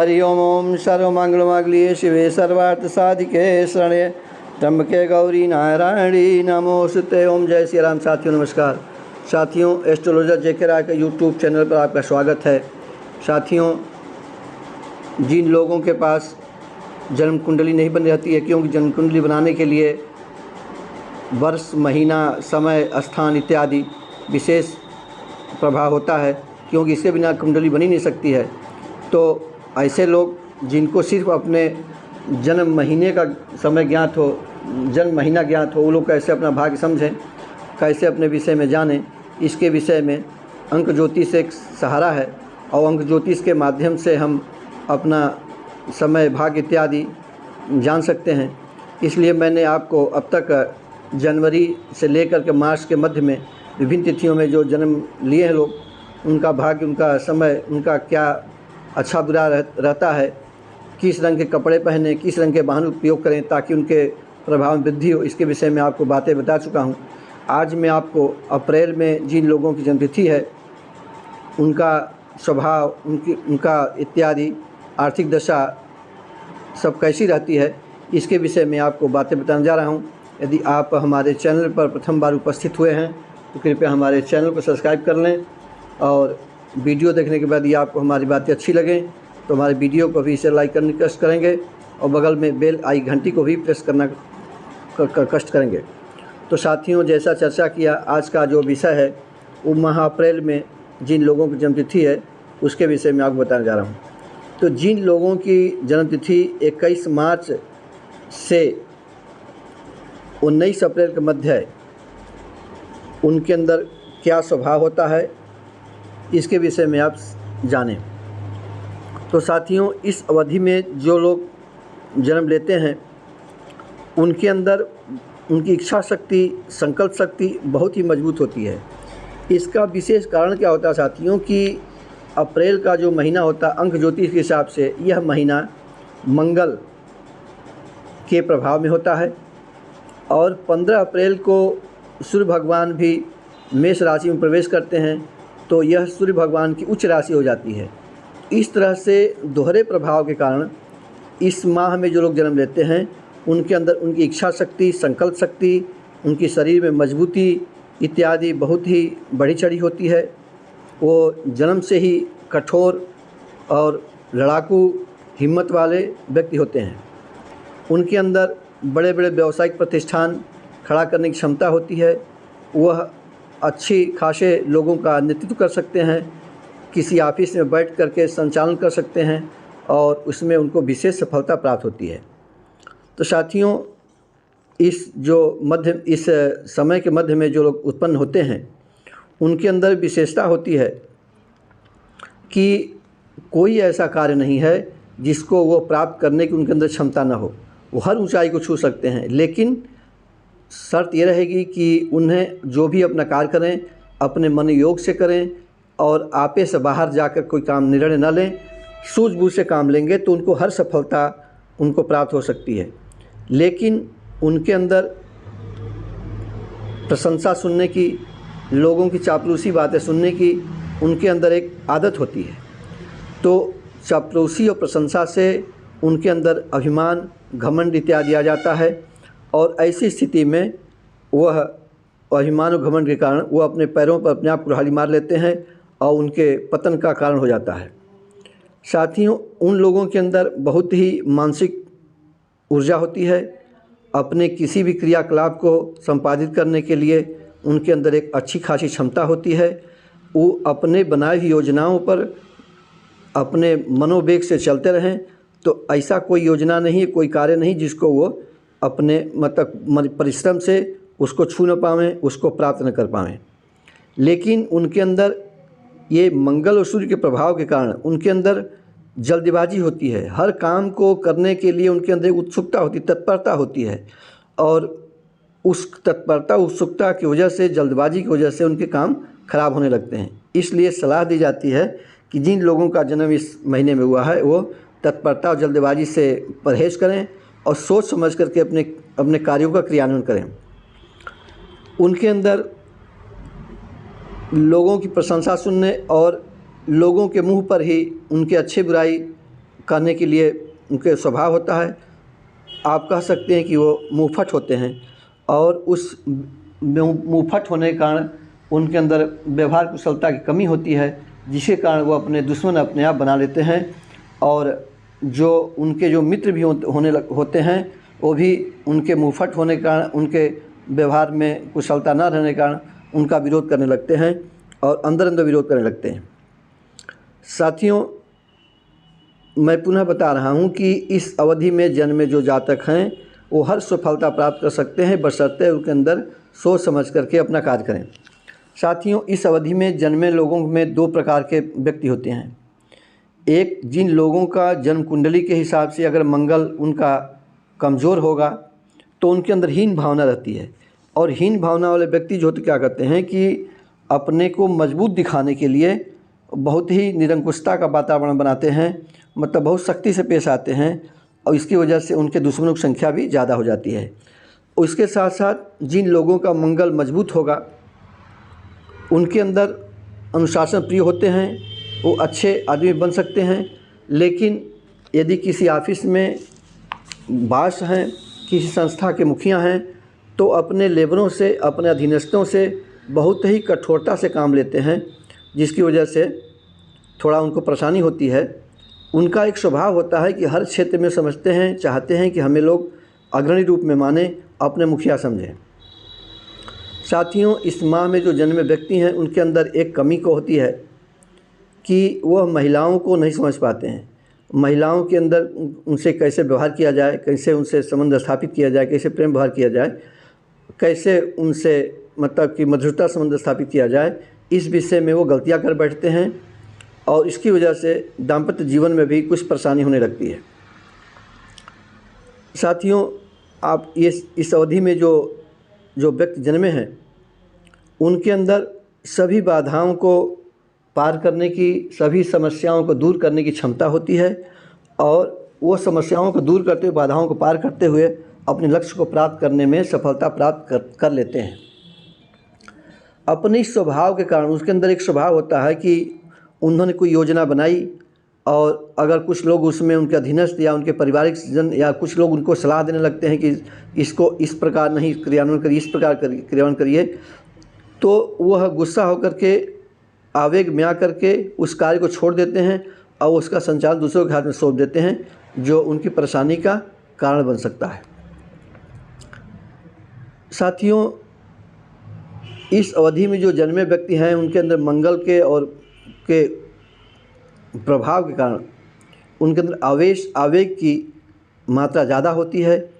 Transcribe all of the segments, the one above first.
हरि ओम सर्वमंगलमांगल्ये शिवे सर्वार्थसाधिके शरण्ये त्र्यंबके गौरी नारायणी नमोस्तुते। ओम जय श्री राम। साथियों नमस्कार। साथियों, एस्ट्रोलॉजर जेके राय के यूट्यूब चैनल पर आपका स्वागत है। साथियों, जिन लोगों के पास जन्म कुंडली नहीं बन रहती है, क्योंकि जन्म कुंडली बनाने के लिए वर्ष, महीना, समय, स्थान इत्यादि विशेष प्रभाव होता है, क्योंकि इसके बिना कुंडली बनी नहीं सकती है। तो ऐसे लोग जिनको सिर्फ अपने जन्म महीने का समय ज्ञात हो, जन्म महीना ज्ञात हो, वो लोग कैसे अपना भाग्य समझें, कैसे अपने विषय में जानें, इसके विषय में अंक ज्योतिष एक सहारा है। और अंक ज्योतिष के माध्यम से हम अपना समय, भाग्य इत्यादि जान सकते हैं। इसलिए मैंने आपको अब तक जनवरी से लेकर के मार्च के मध्य में विभिन्न तिथियों में जो जन्म लिए हैं लोग, उनका भाग्य, उनका समय, उनका क्या अच्छा बुरा रहता है, किस रंग के कपड़े पहने, किस रंग के वाहन उपयोग करें ताकि उनके प्रभाव में वृद्धि हो, इसके विषय में आपको बातें बता चुका हूं। आज मैं आपको अप्रैल में जिन लोगों की जन्मतिथि है, उनका स्वभाव, उनका इत्यादि आर्थिक दशा सब कैसी रहती है, इसके विषय में आपको बातें बताने जा रहा हूं। यदि आप हमारे चैनल पर प्रथम बार उपस्थित हुए हैं तो कृपया हमारे चैनल को सब्सक्राइब कर लें, और वीडियो देखने के बाद ये आपको हमारी बातें अच्छी लगें तो हमारे वीडियो को भी इसे लाइक करने की कष्ट करेंगे, और बगल में बेल आई घंटी को भी प्रेस करना कष्ट करेंगे। तो साथियों, जैसा चर्चा किया, आज का जो विषय है वो माह अप्रैल में जिन लोगों की जन्मतिथि है उसके विषय में आपको बताने जा रहा हूँ। तो जिन लोगों की जन्मतिथि 21 मार्च से 19 अप्रैल के मध्य है, उनके अंदर क्या स्वभाव होता है, इसके विषय में आप जानें। तो साथियों, इस अवधि में जो लोग जन्म लेते हैं, उनके अंदर उनकी इच्छा शक्ति, संकल्प शक्ति बहुत ही मजबूत होती है। इसका विशेष कारण क्या होता है साथियों, कि अप्रैल का जो महीना होता है, अंक ज्योतिष के हिसाब से यह महीना मंगल के प्रभाव में होता है, और 15 अप्रैल को सूर्य भगवान भी मेष राशि में प्रवेश करते हैं, तो यह सूर्य भगवान की उच्च राशि हो जाती है। इस तरह से दोहरे प्रभाव के कारण इस माह में जो लोग जन्म लेते हैं, उनके अंदर उनकी इच्छा शक्ति, संकल्प शक्ति, उनकी शरीर में मजबूती इत्यादि बहुत ही बढ़ी चढ़ी होती है। वो जन्म से ही कठोर और लड़ाकू हिम्मत वाले व्यक्ति होते हैं। उनके अंदर बड़े बड़े व्यावसायिक प्रतिष्ठान खड़ा करने की क्षमता होती है। वह अच्छी खासे लोगों का नेतृत्व कर सकते हैं, किसी ऑफिस में बैठ करके संचालन कर सकते हैं, और उसमें उनको विशेष सफलता प्राप्त होती है। तो साथियों, इस समय के मध्य में जो लोग उत्पन्न होते हैं, उनके अंदर विशेषता होती है कि कोई ऐसा कार्य नहीं है जिसको वो प्राप्त करने की उनके अंदर क्षमता न हो। वो हर ऊंचाई को छू सकते हैं, लेकिन शर्त ये रहेगी कि उन्हें जो भी अपना कार्य करें अपने मन योग से करें, और आपे से बाहर जाकर कोई काम निर्णय न लें। सूझबूझ से काम लेंगे तो उनको हर सफलता उनको प्राप्त हो सकती है। लेकिन उनके अंदर प्रशंसा सुनने की, लोगों की चापलूसी बातें सुनने की उनके अंदर एक आदत होती है। तो चापलूसी और प्रशंसा से उनके अंदर अभिमान, घमंड इत्यादि आ जाता है, और ऐसी स्थिति में वह अभिमान और घमंड के कारण वो अपने पैरों पर अपने आप कुल्हाड़ी मार लेते हैं, और उनके पतन का कारण हो जाता है। साथियों, उन लोगों के अंदर बहुत ही मानसिक ऊर्जा होती है। अपने किसी भी क्रियाकलाप को संपादित करने के लिए उनके अंदर एक अच्छी खासी क्षमता होती है। वो अपने बनाई हुई योजनाओं पर अपने मनोवेग से चलते रहें, तो ऐसा कोई योजना नहीं, कोई कार्य नहीं जिसको वो अपने परिश्रम से उसको छू न पावें, उसको प्राप्त न कर पावें। लेकिन उनके अंदर ये मंगल और सूर्य के प्रभाव के कारण उनके अंदर जल्दबाजी होती है। हर काम को करने के लिए उनके अंदर उत्सुकता होती, तत्परता होती है, और उस तत्परता, उत्सुकता की वजह से, जल्दबाजी की वजह से उनके काम खराब होने लगते हैं। इसलिए सलाह दी जाती है कि जिन लोगों का जन्म इस महीने में हुआ है, वो तत्परता और जल्दबाजी से परहेज करें, और सोच समझ करके अपने कार्यों का क्रियान्वयन करें। उनके अंदर लोगों की प्रशंसा सुनने और लोगों के मुंह पर ही उनके अच्छे बुराई करने के लिए उनके स्वभाव होता है। आप कह सकते हैं कि वो मुँहफट होते हैं और उस मुँहफट होने के कारण उनके अंदर व्यवहार कुशलता की कमी होती है, जिसके कारण वो अपने दुश्मन अपने आप बना लेते हैं और जो उनके जो मित्र भी होते हैं वो भी उनके मुँहफट होने के कारण, उनके व्यवहार में कुशलता न रहने के कारण उनका विरोध करने लगते हैं और अंदर अंदर विरोध करने लगते हैं। साथियों, मैं पुनः बता रहा हूँ कि इस अवधि में जन्मे जो जातक हैं वो हर सफलता प्राप्त कर सकते हैं, बशर्ते उनके अंदर सोच समझ करके अपना कार्य करें। साथियों, इस अवधि में जन्मे लोगों में दो प्रकार के व्यक्ति होते हैं। एक, जिन लोगों का जन्म कुंडली के हिसाब से अगर मंगल उनका कमज़ोर होगा तो उनके अंदर हीन भावना रहती है, और हीन भावना वाले व्यक्ति जो तो क्या करते हैं कि अपने को मजबूत दिखाने के लिए बहुत ही निरंकुशता का वातावरण बनाते हैं, मतलब बहुत सख्ती से पेश आते हैं, और इसकी वजह से उनके दुश्मनों की संख्या भी ज़्यादा हो जाती है। उसके साथ साथ जिन लोगों का मंगल मजबूत होगा उनके अंदर अनुशासन प्रिय होते हैं, वो अच्छे आदमी बन सकते हैं। लेकिन यदि किसी ऑफिस में बॉस हैं, किसी संस्था के मुखिया हैं, तो अपने लेबरों से, अपने अधीनस्थों से बहुत ही कठोरता से काम लेते हैं, जिसकी वजह से थोड़ा उनको परेशानी होती है। उनका एक स्वभाव होता है कि हर क्षेत्र में समझते हैं, चाहते हैं कि हमें लोग अग्रणी रूप में माने, अपने मुखिया समझें। साथियों, इस माह में जो जन्मे व्यक्ति हैं उनके अंदर एक कमी को होती है कि वह महिलाओं को नहीं समझ पाते हैं। महिलाओं के अंदर उनसे कैसे व्यवहार किया जाए, कैसे उनसे संबंध स्थापित किया जाए, कैसे प्रेम व्यवहार किया जाए, कैसे उनसे मतलब कि मधुरता संबंध स्थापित किया जाए, इस विषय में वो गलतियां कर बैठते हैं और इसकी वजह से दाम्पत्य जीवन में भी कुछ परेशानी होने लगती है। साथियों, आप इस अवधि में जो व्यक्ति जन्मे हैं उनके अंदर सभी बाधाओं को पार करने की, सभी समस्याओं को दूर करने की क्षमता होती है और वो समस्याओं को दूर करते हुए, बाधाओं को पार करते हुए अपने लक्ष्य को प्राप्त करने में सफलता प्राप्त कर लेते हैं। अपने स्वभाव के कारण उसके अंदर एक स्वभाव होता है कि उन्होंने कोई योजना बनाई और अगर कुछ लोग उसमें उनके अधीनस्थ या उनके पारिवारिक जन या कुछ लोग उनको सलाह देने लगते हैं कि इसको इस प्रकार नहीं क्रियान्वयन करिए, इस प्रकार क्रियान्वयन करिए, तो वह गुस्सा होकर के, आवेग में आकर के उस कार्य को छोड़ देते हैं और उसका संचालन दूसरों के हाथ में सौंप देते हैं, जो उनकी परेशानी का कारण बन सकता है। साथियों, इस अवधि में जो जन्मे व्यक्ति हैं उनके अंदर मंगल के और के प्रभाव के कारण उनके अंदर आवेग की मात्रा ज़्यादा होती है,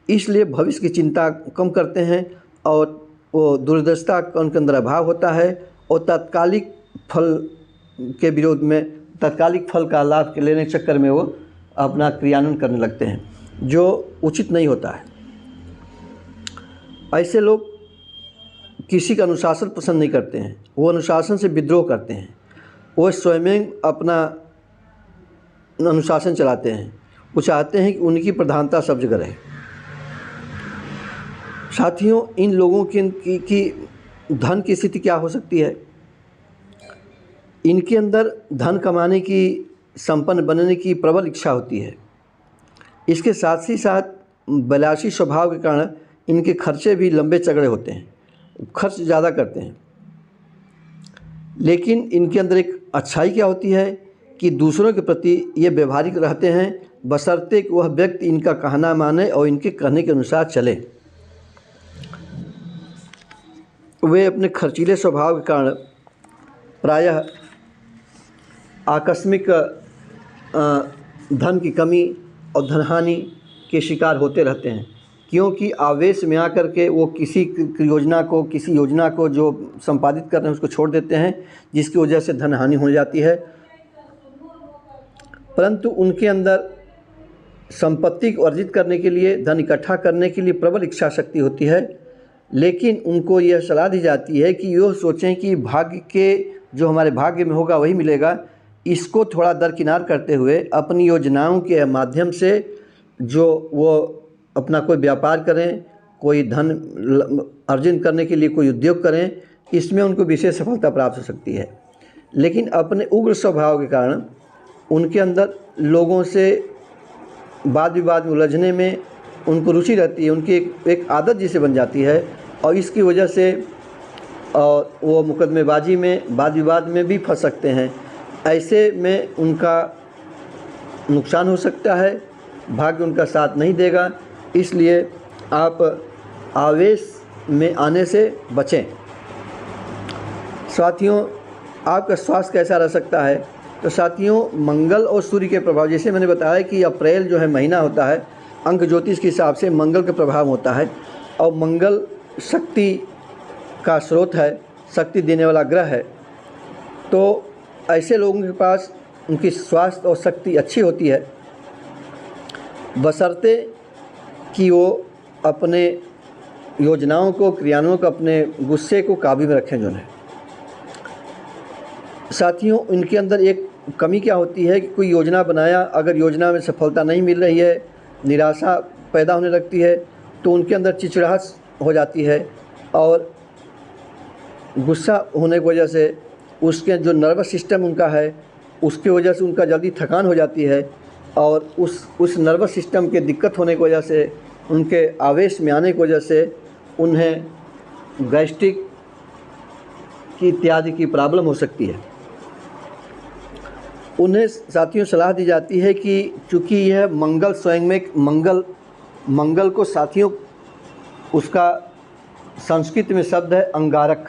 इसलिए भविष्य की चिंता कम करते हैं और वो दूरदर्शिता का उनके अंदर अभाव होता है और तात्कालिक फल के विरोध में, तात्कालिक फल का लाभ के लेने के चक्कर में वो अपना क्रियान्वयन करने लगते हैं, जो उचित नहीं होता है। ऐसे लोग किसी का अनुशासन पसंद नहीं करते हैं, वो अनुशासन से विद्रोह करते हैं, वो स्वयं अपना अनुशासन चलाते हैं, वो चाहते हैं कि उनकी प्रधानता सब जगह रहे। साथियों, इन लोगों की धन की स्थिति क्या हो सकती है? इनके अंदर धन कमाने की, संपन्न बनने की प्रबल इच्छा होती है। इसके साथ ही साथ विलासी स्वभाव के कारण इनके खर्चे भी लंबे चगड़े होते हैं, खर्च ज़्यादा करते हैं। लेकिन इनके अंदर एक अच्छाई क्या होती है कि दूसरों के प्रति ये व्यवहारिक रहते हैं, बशर्ते कि वह व्यक्ति इनका कहना माने और इनके कहने के अनुसार चले। वे अपने खर्चीले स्वभाव के कारण प्रायः आकस्मिक धन की कमी और धनहानि के शिकार होते रहते हैं, क्योंकि आवेश में आकर के वो किसी योजना को जो संपादित कर रहे हैं उसको छोड़ देते हैं, जिसकी वजह से धनहानि हो जाती है। परंतु उनके अंदर संपत्ति को अर्जित करने के लिए, धन इकट्ठा करने के लिए प्रबल इच्छा शक्ति होती है, लेकिन उनको यह सलाह दी जाती है कि यह सोचें कि भाग्य के जो हमारे भाग्य में होगा वही मिलेगा। इसको थोड़ा दरकिनार करते हुए अपनी योजनाओं के माध्यम से जो वो अपना कोई व्यापार करें, कोई धन अर्जन करने के लिए कोई उद्योग करें, इसमें उनको विशेष सफलता प्राप्त हो सकती है। लेकिन अपने उग्र स्वभाव के कारण उनके अंदर लोगों से वाद विवाद में उलझने में उनको रुचि रहती है, उनकी एक आदत जिसे बन जाती है, और इसकी वजह से वो मुकदमेबाजी में वाद विवाद में भी फंस सकते हैं। ऐसे में उनका नुकसान हो सकता है, भाग्य उनका साथ नहीं देगा। इसलिए आप आवेश में आने से बचें। साथियों, आपका स्वास्थ्य कैसा रह सकता है? तो साथियों, मंगल और सूर्य के प्रभाव, जैसे मैंने बताया कि अप्रैल जो है महीना होता है, अंक ज्योतिष के हिसाब से मंगल का प्रभाव होता है, और मंगल शक्ति का स्रोत है, शक्ति देने वाला ग्रह है। तो ऐसे लोगों के पास उनकी स्वास्थ्य और शक्ति अच्छी होती है, बशर्ते कि वो अपने योजनाओं को, क्रियान्वयन को, अपने गुस्से को काबू में रखें जो है। साथियों, इनके अंदर एक कमी क्या होती है कि कोई योजना बनाया, अगर योजना में सफलता नहीं मिल रही है, निराशा पैदा होने लगती है, तो उनके अंदर चिड़चिड़ाहट हो जाती है, और गुस्सा होने की वजह से उसके जो नर्वस सिस्टम उनका है, उसकी वजह से उनका जल्दी थकान हो जाती है, और उस नर्वस सिस्टम के दिक्कत होने की वजह से, उनके आवेश में आने की वजह से उन्हें गैस्ट्रिक की इत्यादि की प्रॉब्लम हो सकती है। उन्हें साथियों सलाह दी जाती है कि चूँकि यह मंगल स्वयं में मंगल को साथियों, उसका संस्कृत में शब्द है अंगारक,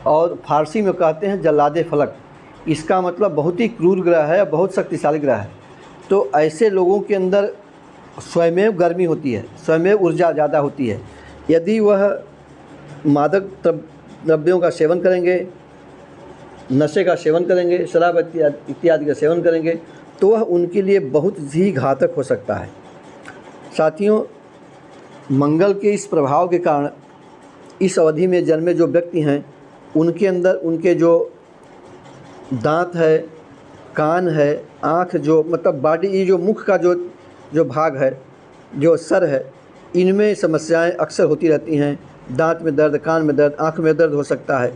और फारसी में कहते हैं जल्लादे फलक। इसका मतलब बहुत ही क्रूर ग्रह है, बहुत शक्तिशाली ग्रह है। तो ऐसे लोगों के अंदर स्वयमेव गर्मी होती है, स्वयमेव ऊर्जा ज़्यादा होती है। यदि वह मादक द्रव्यों का सेवन करेंगे, नशे का सेवन करेंगे, शराब इत्यादि का सेवन करेंगे, तो वह उनके लिए बहुत ही घातक हो सकता है। साथियों, मंगल के इस प्रभाव के कारण इस अवधि में जन्मे जो व्यक्ति हैं, उनके अंदर उनके जो दांत है, कान है, आँख, जो मतलब बॉडी, ये जो मुख का जो भाग है, जो सर है, इनमें समस्याएं अक्सर होती रहती हैं। दांत में दर्द, कान में दर्द, आँख में दर्द हो सकता है,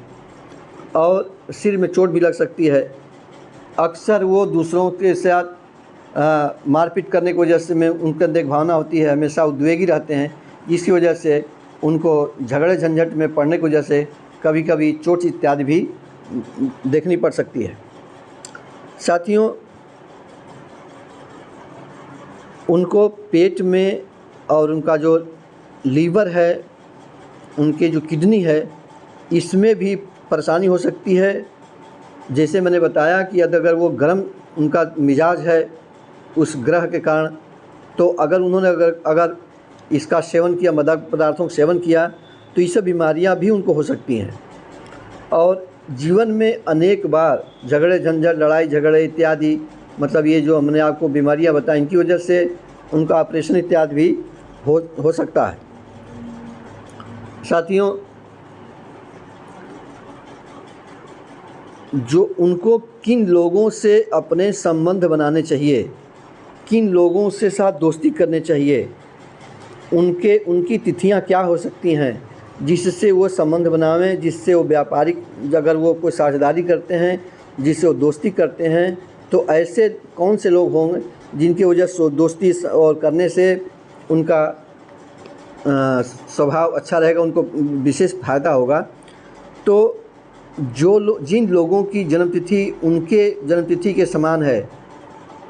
और सिर में चोट भी लग सकती है। अक्सर वो दूसरों के साथ मारपीट करने की वजह से में उनके अंदर एक भावना होती है, हमेशा उद्वेगी रहते हैं, जिसकी वजह से उनको झगड़े झंझट में पड़ने की वजह से कभी कभी चोट इत्यादि भी देखनी पड़ सकती है। साथियों, उनको पेट में और उनका जो लीवर है, उनके जो किडनी है, इसमें भी परेशानी हो सकती है। जैसे मैंने बताया कि अगर वो गर्म उनका मिजाज है उस ग्रह के कारण, तो अगर उन्होंने अगर इसका सेवन किया, मादक पदार्थों का सेवन किया, तो ये सब बीमारियां भी उनको हो सकती हैं। और जीवन में अनेक बार झगड़े झंझट, लड़ाई झगड़े इत्यादि, मतलब ये जो हमने आपको बीमारियां बताई, इनकी वजह से उनका ऑपरेशन इत्यादि भी हो सकता है। साथियों, जो उनको किन लोगों से अपने संबंध बनाने चाहिए, किन लोगों से साथ दोस्ती करने चाहिए, उनकी तिथियां क्या हो सकती हैं जिससे वो संबंध बनावें, जिससे वो व्यापारिक, अगर वो कोई साझेदारी करते हैं, जिससे वो दोस्ती करते हैं, तो ऐसे कौन से लोग होंगे जिनकी वजह से दोस्ती और करने से उनका स्वभाव अच्छा रहेगा, उनको विशेष फायदा होगा। तो जिन लोगों की जन्मतिथि उनके जन्मतिथि के समान है,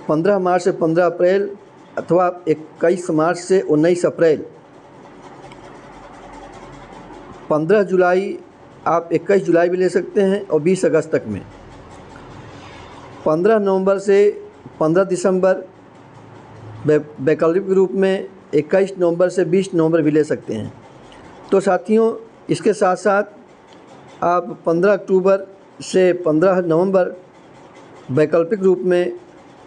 15 मार्च से 15 अप्रैल अथवा 21 मार्च से 19 अप्रैल, 15 जुलाई आप 21 जुलाई भी ले सकते हैं, और 20 अगस्त तक में, 15 नवंबर से 15 दिसंबर वैकल्पिक रूप में, 21 नवंबर से 20 नवंबर भी ले सकते हैं। तो साथियों, इसके साथ साथ आप 15 अक्टूबर से 15 नवंबर वैकल्पिक रूप में,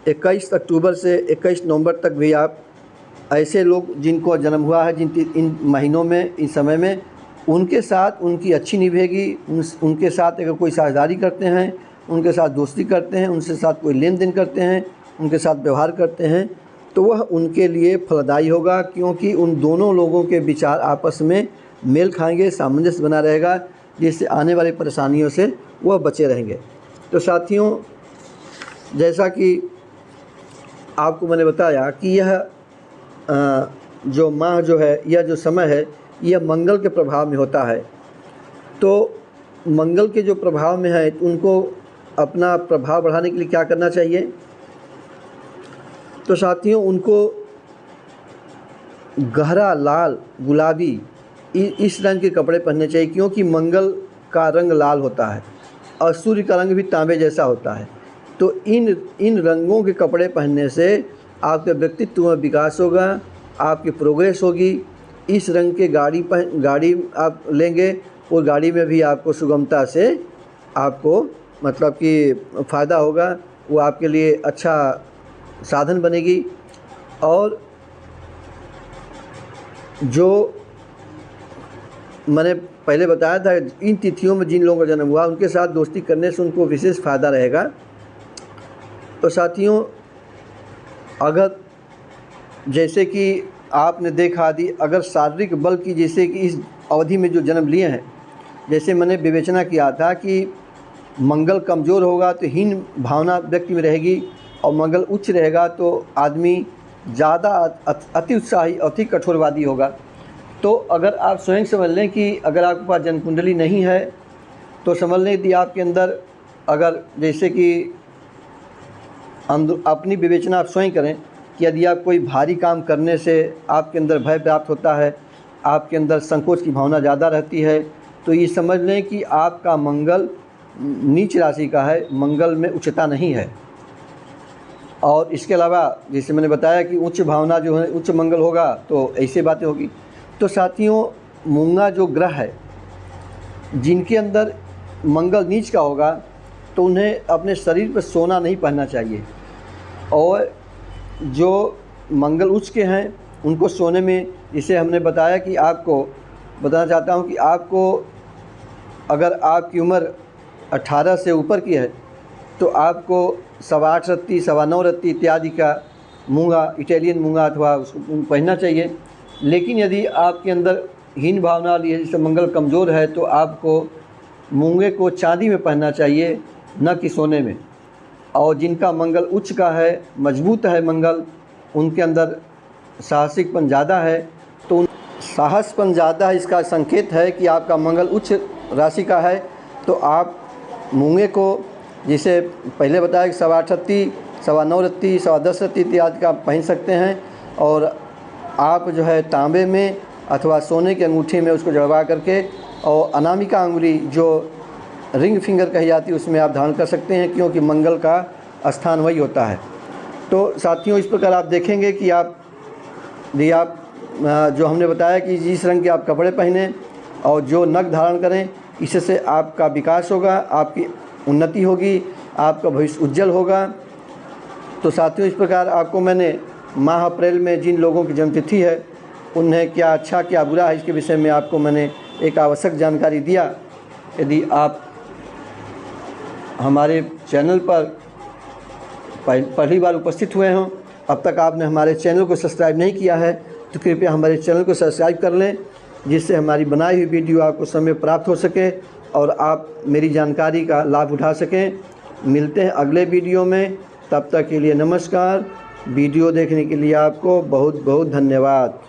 21 अक्टूबर से 21 नवंबर तक भी आप ऐसे लोग जिनको जन्म हुआ है इन महीनों में, इस समय में, उनके साथ उनकी अच्छी निभेगी। उनके साथ अगर कोई साझेदारी करते हैं, उनके साथ दोस्ती करते हैं, उनके साथ कोई लेन देन करते हैं, उनके साथ व्यवहार करते हैं, तो वह उनके लिए फलदायी होगा, क्योंकि उन दोनों लोगों के विचार आपस में मेल खाएंगे, सामंजस्य बना रहेगा, जिससे आने वाली परेशानियों से वह बचे रहेंगे। तो साथियों, जैसा कि आपको मैंने बताया कि यह जो माह जो है, यह जो समय है, यह मंगल के प्रभाव में होता है। तो मंगल के जो प्रभाव में है, उनको अपना प्रभाव बढ़ाने के लिए क्या करना चाहिए? तो साथियों, उनको गहरा लाल, गुलाबी इस रंग के कपड़े पहनने चाहिए, क्योंकि मंगल का रंग लाल होता है और सूर्य का रंग भी तांबे जैसा होता है। तो इन रंगों के कपड़े पहनने से आपके व्यक्तित्व में विकास होगा, आपकी प्रोग्रेस होगी। इस रंग के गाड़ी आप लेंगे, और गाड़ी में भी आपको सुगमता से आपको मतलब कि फ़ायदा होगा, वो आपके लिए अच्छा साधन बनेगी। और जो मैंने पहले बताया था, इन तिथियों में जिन लोगों का जन्म हुआ, उनके साथ दोस्ती करने से उनको विशेष फ़ायदा रहेगा। तो साथियों, अगर जैसे कि आपने देखा अगर शारीरिक बल की, जैसे कि इस अवधि में जो जन्म लिए हैं, जैसे मैंने विवेचना किया था कि मंगल कमज़ोर होगा तो हीन भावना व्यक्ति में रहेगी, और मंगल उच्च रहेगा तो आदमी ज़्यादा अति उत्साही, अति कठोरवादी होगा। तो अगर आप स्वयं समझ लें कि अगर आपके पास जन्म कुंडली नहीं है, तो समझ लें यदि आपके अंदर, अगर जैसे कि अपनी विवेचना आप स्वयं करें कि यदि आप कोई भारी काम करने से आपके अंदर भय प्राप्त होता है, आपके अंदर संकोच की भावना ज़्यादा रहती है, तो ये समझ लें कि आपका मंगल नीच राशि का है, मंगल में उच्चता नहीं है। और इसके अलावा जैसे मैंने बताया कि उच्च भावना जो है, उच्च मंगल होगा तो ऐसी बातें होगी। तो साथियों, मूंगा जो ग्रह है, जिनके अंदर मंगल नीच का होगा, तो उन्हें अपने शरीर पर सोना नहीं पहनना चाहिए। और जो मंगल उच्च के हैं, उनको सोने में, इसे हमने बताया कि आपको बताना चाहता हूँ कि आपको अगर आपकी उम्र 18 से ऊपर की है, तो आपको 8.25 रत्ती, 9.25 रत्ती इत्यादि का मूंगा, इटालियन मूंगा अथवा उसको पहनना चाहिए। लेकिन यदि आपके अंदर हीन भावना, जैसे मंगल कमज़ोर है, तो आपको मूंगे को चांदी में पहनना चाहिए, न कि सोने में। और जिनका मंगल उच्च का है, मजबूत है मंगल, उनके अंदर साहसिकपन ज़्यादा है, तो साहसपन ज़्यादा है, इसका संकेत है कि आपका मंगल उच्च राशि का है। तो आप मूंगे को, जिसे पहले बताया कि 8.25 रत्ती, 9.25 रत्ती, 10.25 रत्ती इत्यादि का पहन सकते हैं। और आप जो है तांबे में अथवा सोने की अंगूठी में उसको जड़वा करके, और अनामिका अंगुली जो रिंग फिंगर कही जाती है, उसमें आप धारण कर सकते हैं, क्योंकि मंगल का स्थान वही होता है। तो साथियों, इस प्रकार आप देखेंगे कि आप जो हमने बताया कि जिस रंग के आप कपड़े पहने और जो नग धारण करें, इससे आपका विकास होगा, आपकी उन्नति होगी, आपका भविष्य उज्जवल होगा। तो साथियों, इस प्रकार आपको मैंने माह अप्रैल में जिन लोगों की जन्मतिथि है, उन्हें क्या अच्छा क्या बुरा है, इसके विषय में आपको मैंने एक आवश्यक जानकारी दिया। यदि आप हमारे चैनल पर पहली बार उपस्थित हुए हों, अब तक आपने हमारे चैनल को सब्सक्राइब नहीं किया है, तो कृपया हमारे चैनल को सब्सक्राइब कर लें, जिससे हमारी बनाई हुई वीडियो आपको समय प्राप्त हो सके और आप मेरी जानकारी का लाभ उठा सकें। मिलते हैं अगले वीडियो में, तब तक के लिए नमस्कार। वीडियो देखने के लिए आपको बहुत बहुत धन्यवाद।